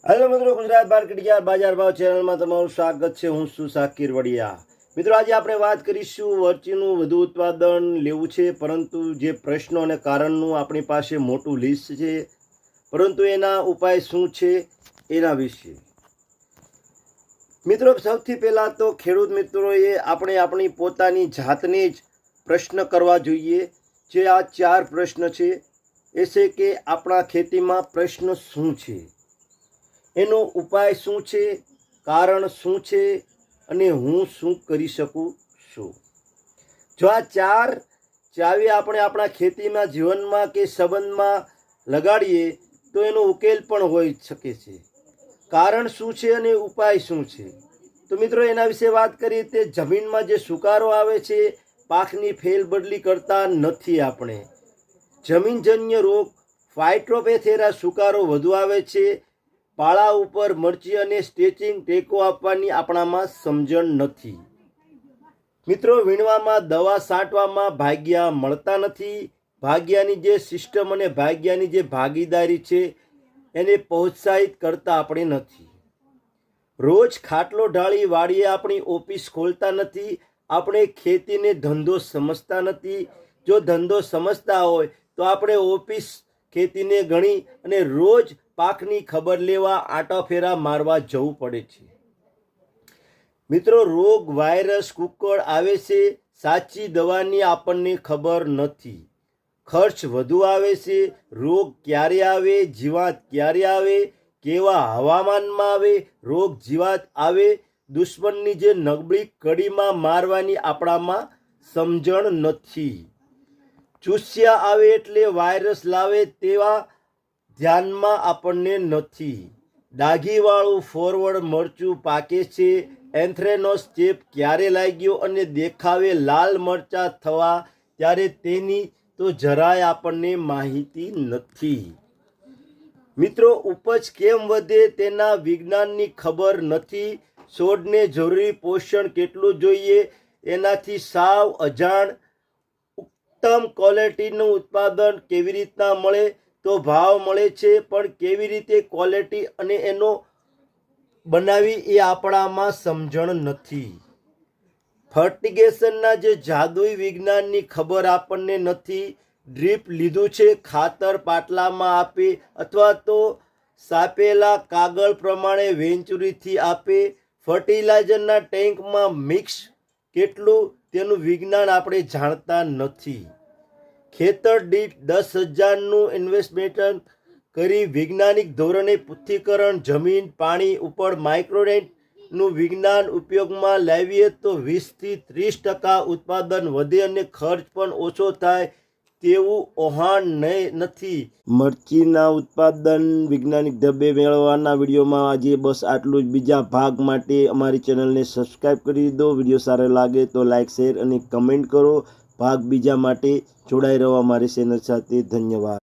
Hello मित्रों, Gujarat market yard बाजार भाव चैनल में तमाરું સ્વાગત છે। હું છું શાકિર વડિયા। મિત્રો, આજે આપણે વાત કરીશું મરચીનું વધુ ઉત્પાદન લેવું છે, પરંતુ જે પ્રશ્નો અને કારણનું આપણી પાસે મોટું લિસ્ટ છે, પરંતુ એના ઉપાય શું છે એના વિશે। મિત્રો, સૌથી પહેલાં તો ખેડૂત મિત્રોએ આપણે આપણી પોતાની જાતને જ પ્રશ્ન કરવા જોઈએ। જે આ 4 પ્રશ્ન છે એ છે કે આપણા ખેતીમાં પ્રશ્ન શું છે, એનો ઉપાય શું છે, કારણ શું છે અને હું શું કરી શકું છું। જો આ 4 ચાવી આપણે આપણા ખેતીમાં, જીવનમાં કે સંબંધમાં લગાડીએ તો એનો ઉકેલ પણ હોઈ શકે છે। કારણ શું છે અને ઉપાય શું છે, તો મિત્રો એના વિશે વાત કરીએ। તે જમીનમાં જે સુકારો આવે છે, પાકની ફેરબદલી કરતા નથી આપણે। જમીનજન્ય રોગ, ફાઇટોપથેરા સુકારો વધુ આવે છે। પાળા ઉપર મરચી અને સ્ટેચિંગ ટેકો આપવાની આપણામાં સમજણ નથી। મિત્રો, વીણવામાં, દવા છાંટવામાં ભાગ્યા મળતા નથી। ભાગ્યાની જે સિસ્ટમ અને ભાગ્યાની જે ભાગીદારી છે એને પ્રોત્સાહિત કરતા આપણે નથી। રોજ ખાટલો ઢાળી વાડીએ આપણી ઓફિસ ખોલતા નથી। આપણે ખેતીને ધંધો સમજતા નથી। જો ધંધો સમજતા હોય તો આપણે ઓફિસ ખેતીને ગણી અને રોજ પાકની ખબર લેવા આંટા ફેરા મારવા જવું પડે છે। મિત્રો, રોગ, વાયરસ, કુકળ આવે છે, સાચી દવાની આપણને ખબર નથી। ખર્ચ વધુ આવે છે। રોગ ક્યારે આવે, જીવાત ક્યારે આવે, કેવા હવામાનમાં આવે, રોગ જીવાત આવે, દુશ્મનની જે નબળી કડીમાં મારવાની આપણામાં સમજણ નથી। ચૂસ્યા આવે એટલે વાયરસ લાવે તેવા ધ્યાનમાં આપણને નથી। ડાઘીવાળું ફોરવર્ડ મરચું પાકે છે। એન્થ્રેનોસ ચેપ ક્યારે લાગ્યો અને દેખાવે લાલ મરચાં થવા ત્યારે તેની તો જરાય આપણને માહિતી નથી। મિત્રો, ઉપજ કેમ વધે તેના વિજ્ઞાનની ખબર નથી। છોડને જરૂરી પોષણ કેટલું જોઈએ એનાથી સાવ અજાણ। ઉત્તમ ક્વોલિટીનું ઉત્પાદન કેવી રીતના મળે, તો ભાવ મળે છે, પણ કેવી રીતે ક્વોલિટી અને એનો બનાવી એ આપણામાં સમજણ નથી। ફર્ટિગેશનના જે જાદુઈ વિજ્ઞાનની ખબર આપણને નથી। ડ્રીપ લીધું છે, ખાતર પાટલામાં આપે અથવા તો છાપેલા કાગળ પ્રમાણે વેંચુરીથી આપે। ફર્ટિલાઇઝરના ટેન્કમાં મિક્સ કેટલું તેનું વિજ્ઞાન આપણે જાણતા નથી। ખેતર દીઠ 10,000નું ઇન્વેસ્ટમેન્ટ કરી વૈજ્ઞાનિક ધોરણે પૃથ્થકરણ, જમીન, પાણી ઉપર માઇક્રોન્યુટ્રિયન્ટનું વિજ્ઞાન ઉપયોગમાં લાવીએ તો 20 થી 30% ઉત્પાદન વધે અને ખર્ચ પણ ઓછો થાય તેવું ઓહાણ નથી। મરચીના ઉત્પાદન વૈજ્ઞાનિક ઢબે મેળવવાના વિડીયોમાં આજે બસ આટલું જ। બીજા ભાગ માટે અમારી ચેનલને સબસ્ક્રાઈબ કરી દો। વિડીયો સારો લાગે તો લાઇક, શેર અને કમેન્ટ કરો। ભાગ બીજા માટે જોડાઈ રહો અમારી ચેનલ સાથે। ધન્યવાદ।